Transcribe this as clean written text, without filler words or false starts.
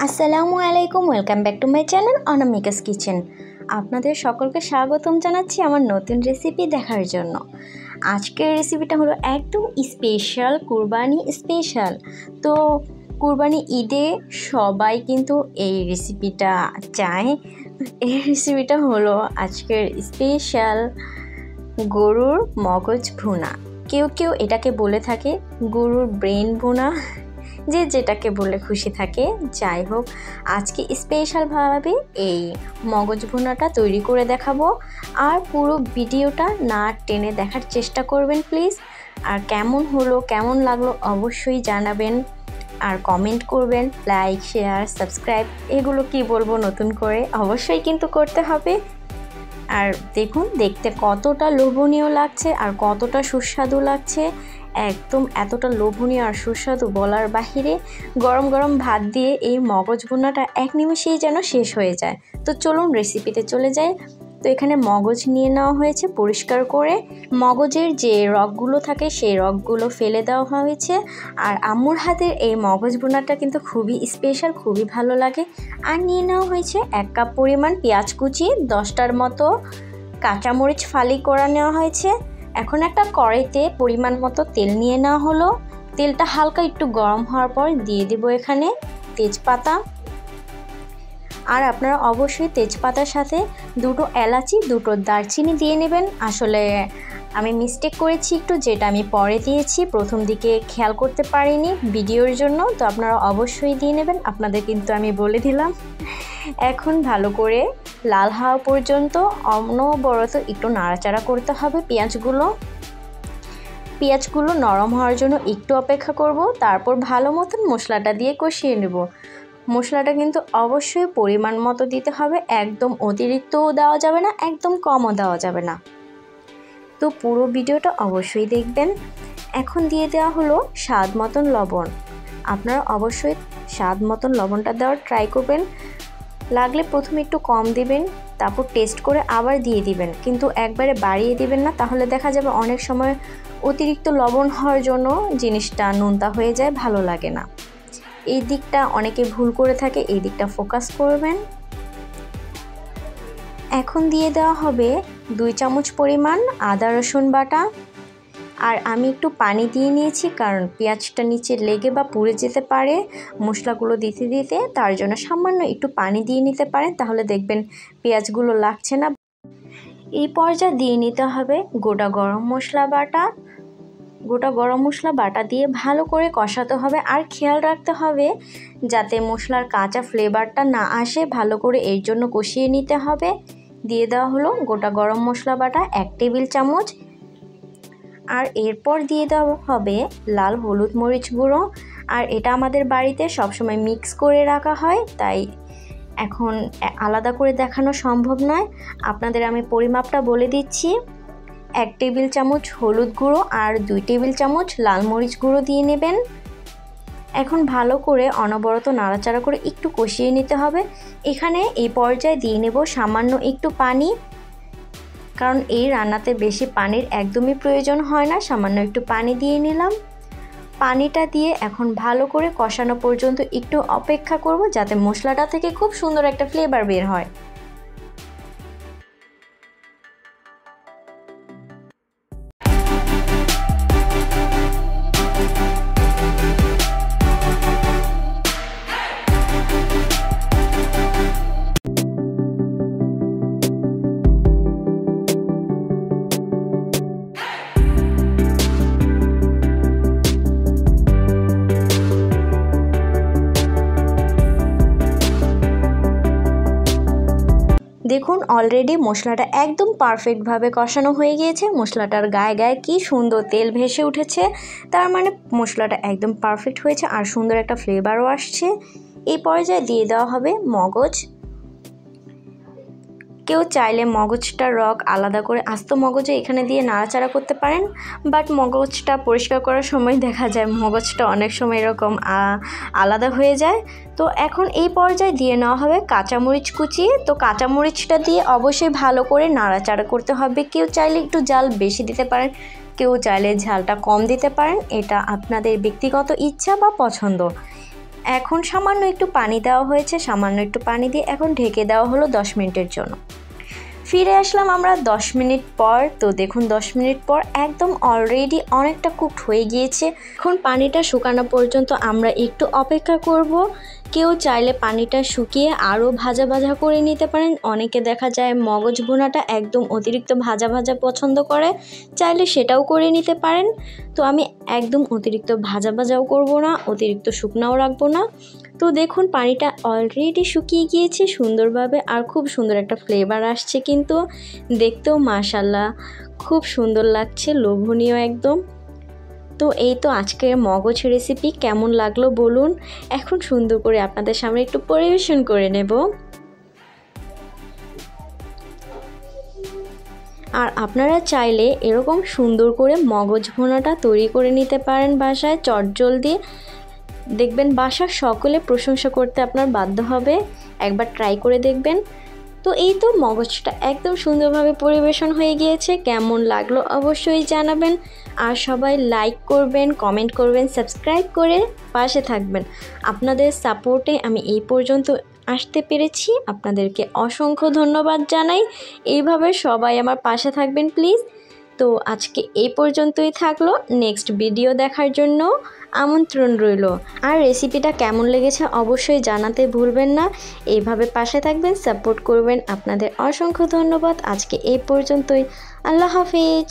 আসসালামু আলাইকুম, welcome back to my channel Anamika's kitchen. আপনাদের সকলকে স্বাগতম জানাচ্ছি আমার নতুন রেসিপি দেখার জন্য। আজকের রেসিপিটা হলো একদম স্পেশাল, কুরবানি স্পেশাল। তো কুরবানি ঈদে সবাই কিন্তু এই রেসিপিটা চায়। এই রেসিপিটা হলো আজকের স্পেশাল গরুর মগজ ভুনা। কেউ কেউ এটাকে বলে থাকে গরুর ব্রেন ভুনা, যে যেটাকে বলে খুশি থাকে। যাই হোক, আজকে স্পেশালভাবে এই মগজ ভুনাটা তৈরি করে দেখাবো। আর পুরো ভিডিওটা না টেনে দেখার চেষ্টা করবেন প্লিজ। আর কেমন হলো, কেমন লাগলো অবশ্যই জানাবেন, আর কমেন্ট করবেন। লাইক, শেয়ার, সাবস্ক্রাইব এগুলো কি বলবো নতুন করে, অবশ্যই কিন্তু করতে হবে। আর দেখুন দেখতে কতটা লোভনীয় লাগছে আর কতটা সুস্বাদু লাগছে, একদম এতটা লোভনীয় আর সুস্বাদু বলার বাহিরে। গরম গরম ভাত দিয়ে এই মগজ ভুনাটা এক নিমেষেই যেন শেষ হয়ে যায়। তো চলুন রেসিপিতে চলে যাই। তো এখানে মগজ নিয়ে নেওয়া হয়েছে পরিষ্কার করে। মগজের যে রগগুলো থাকে সেই রগগুলো ফেলে দেওয়া হয়েছে। আর আম্মুর হাতের এই মগজ ভুনাটা কিন্তু খুবই স্পেশাল, খুবই ভালো লাগে। আর নিয়ে নেওয়া হয়েছে 1 কাপ পরিমাণ পেঁয়াজ কুচি, 10টার মতো কাঁচামরিচ ফালি করা নেওয়া হয়েছে। এখন একটা কড়াইতে পরিমাণ মতো তেল নিয়ে নেওয়া হলো। তেলটা হালকা একটু গরম হওয়ার পর দিয়ে দেব এখানে তেজপাতা। আর আপনারা অবশ্যই তেজপাতার সাথে 2টো এলাচি, 2টো দারচিনি দিয়ে নেবেন। আসলে আমি মিস্টেক করেছি একটু, যেটা আমি পরে দিয়েছি, প্রথম দিকে খেয়াল করতে পারিনি ভিডিওর জন্য। তো আপনারা অবশ্যই দিয়ে নেবেন, আপনাদের কিন্তু আমি বলে দিলাম। এখন ভালো করে লাল হওয়া পর্যন্ত অনবরত একটু নাড়াচাড়া করতে হবে পেঁয়াজগুলো নরম হওয়ার জন্য একটু অপেক্ষা করব। তারপর ভালো মতন মশলাটা দিয়ে কষিয়ে নেব। মশলাটা কিন্তু অবশ্যই পরিমাণ মতো দিতে হবে, একদম অতিরিক্তও দেওয়া যাবে না, একদম কমও দেওয়া যাবে না। তো পুরো ভিডিওটা অবশ্যই দেখবেন। এখন দিয়ে দেওয়া হলো স্বাদ মতন লবণ। আপনারা অবশ্যই স্বাদ মতন লবণটা দেওয়ার ট্রাই করবেন। লাগলে প্রথমে একটু কম দিবেন, তারপর টেস্ট করে আবার দিয়ে দিবেন, কিন্তু একবারে বাড়িয়ে দিবেন না, তাহলে দেখা যাবে অনেক সময় অতিরিক্ত লবণ হওয়ার জন্য জিনিসটা নোনতা হয়ে যায়, ভালো লাগে না। এই দিকটা অনেকে ভুল করে থাকে, এই দিকটা ফোকাস করবেন। এখন দিয়ে দেওয়া হবে 2 চামচ পরিমাণ আদা রসুন বাটা। আর আমি একটু পানি দিয়ে নিয়েছি, কারণ পেঁয়াজটা নিচে লেগে বা পুড়ে যেতে পারে মশলাগুলো দিতে দিতে, তার জন্য সামান্য একটু পানি দিয়ে নিতে পারেন, তাহলে দেখবেন পেঁয়াজগুলো লাগছে না। এই পর্যায়ে দিয়ে নিতে হবে গোটা গরম মশলা বাটা দিয়ে ভালো করে কষাতে হবে। আর খেয়াল রাখতে হবে যাতে মশলার কাঁচা ফ্লেভারটা না আসে, ভালো করে এর জন্য কষিয়ে নিতে হবে। দিয়ে দেওয়া হলো গোটা গরম মশলা বাটা 1 টেবিল চামচ। আর এরপর দিয়ে দেওয়া হবে লাল হলুদ মরিচ গুঁড়ো। আর এটা আমাদের বাড়িতে সবসময় মিক্স করে রাখা হয়, তাই এখন আলাদা করে দেখানো সম্ভব নয়। আপনাদের আমি পরিমাপটা বলে দিচ্ছি। 1 টেবিল চামচ হলুদ গুঁড়ো আর 2 টেবিল চামচ লাল মরিচ গুঁড়ো দিয়ে নেবেন। এখন ভালো করে অনবরত নাড়াচাড়া করে একটু কষিয়ে নিতে হবে। এখানে এই পর্যায়ে দিয়ে নেব সামান্য একটু পানি, কারণ এই রান্নাতে বেশি পানির একদমই প্রয়োজন হয় না। সামান্য একটু পানি দিয়ে নিলাম। পানিটা দিয়ে এখন ভালো করে কষানো পর্যন্ত একটু অপেক্ষা করব, যাতে মশলাটা থেকে খুব সুন্দর একটা ফ্লেভার বের হয়। দেখুন অলরেডি মশলাটা একদম পারফেক্টভাবে কষানো হয়ে গিয়েছে। মশলাটার গায়ে গায়ে কি সুন্দর তেল ভেসে উঠেছে, তার মানে মশলাটা একদম পারফেক্ট হয়েছে আর সুন্দর একটা ফ্লেভারও আসছে। এই পর্যায়ে দিয়ে দেওয়া হবে মগজ। কেউ চাইলে মগজটার রগ আলাদা করে আস্ত মগজে এখানে দিয়ে নাড়াচাড়া করতে পারেন, বাট মগজটা পরিষ্কার করার সময় দেখা যায় মগজটা অনেক সময় এরকম আলাদা হয়ে যায়। তো এখন এই পর্যায়ে দিয়ে নেওয়া হবে কাঁচামরিচ কুচি। তো কাঁচামরিচটা দিয়ে অবশ্যই ভালো করে নাড়াচাড়া করতে হবে। কেউ চাইলে একটু ঝাল বেশি দিতে পারেন, কেউ চাইলে ঝালটা কম দিতে পারেন, এটা আপনাদের ব্যক্তিগত ইচ্ছা বা পছন্দ। এখন সামান্য একটু পানি দেওয়া হয়েছে, সামান্য একটু পানি দিয়ে এখন ঢেকে দেওয়া হলো 10 মিনিটের জন্য। ফিরে আসলাম আমরা 10 মিনিট পর। তো দেখুন 10 মিনিট পর একদম অলরেডি অনেকটা কুকড হয়ে গিয়েছে। এখন পানিটা শুকানো পর্যন্ত আমরা একটু অপেক্ষা করব। কেউ চাইলে পানিটা শুকিয়ে আরও ভাজা ভাজা করে নিতে পারেন। অনেকে দেখা যায় মগজ ভুনাটা একদম অতিরিক্ত ভাজা ভাজা পছন্দ করে, চাইলে সেটাও করে নিতে পারেন। তো আমি একদম অতিরিক্ত ভাজা ভাজাও করব না, অতিরিক্ত শুকনাও রাখবো না। তো দেখুন পানিটা অলরেডি শুকিয়ে গিয়েছে সুন্দরভাবে, আর খুব সুন্দর একটা ফ্লেভার আসছে, কিন্তু দেখতেও মাশাআল্লাহ খুব সুন্দর লাগছে, লোভনীয় একদম। তো এই তো আজকের মগজ রেসিপি কেমন লাগলো বলুন। এখন সুন্দর করে আপনাদের সামনে একটু পরিবেশন করে নেব। আর আপনারা চাইলে এরকম সুন্দর করে মগজ ভুনাটা তৈরি করে নিতে পারেন বাসায় চটজলদি। দেখবেন বাসার সকলে প্রশংসা করতে আপনার বাধ্য হবে, একবার ট্রাই করে দেখবেন। তো এই তো মগজটা একদম সুন্দরভাবে পরিবেশন হয়ে গিয়েছে, কেমন লাগলো অবশ্যই জানাবেন। আর সবাই লাইক করবেন, কমেন্ট করবেন, সাবস্ক্রাইব করে পাশে থাকবেন। আপনাদের সাপোর্টে আমি এই পর্যন্ত আসতে পেরেছি, আপনাদেরকে অসংখ্য ধন্যবাদ জানাই। এইভাবে সবাই আমার পাশে থাকবেন প্লিজ। তো আজকে এই পর্যন্তই থাকলো, নেক্সট ভিডিও দেখার জন্য আমন্ত্রণ রইল। আর রেসিপিটা কেমন লেগেছে অবশ্যই জানাতে ভুলবেন না। এইভাবে পাশে থাকবেন, সাপোর্ট করবেন। আপনাদের অসংখ্য ধন্যবাদ। আজকে এই পর্যন্তই। আল্লাহ হাফেজ।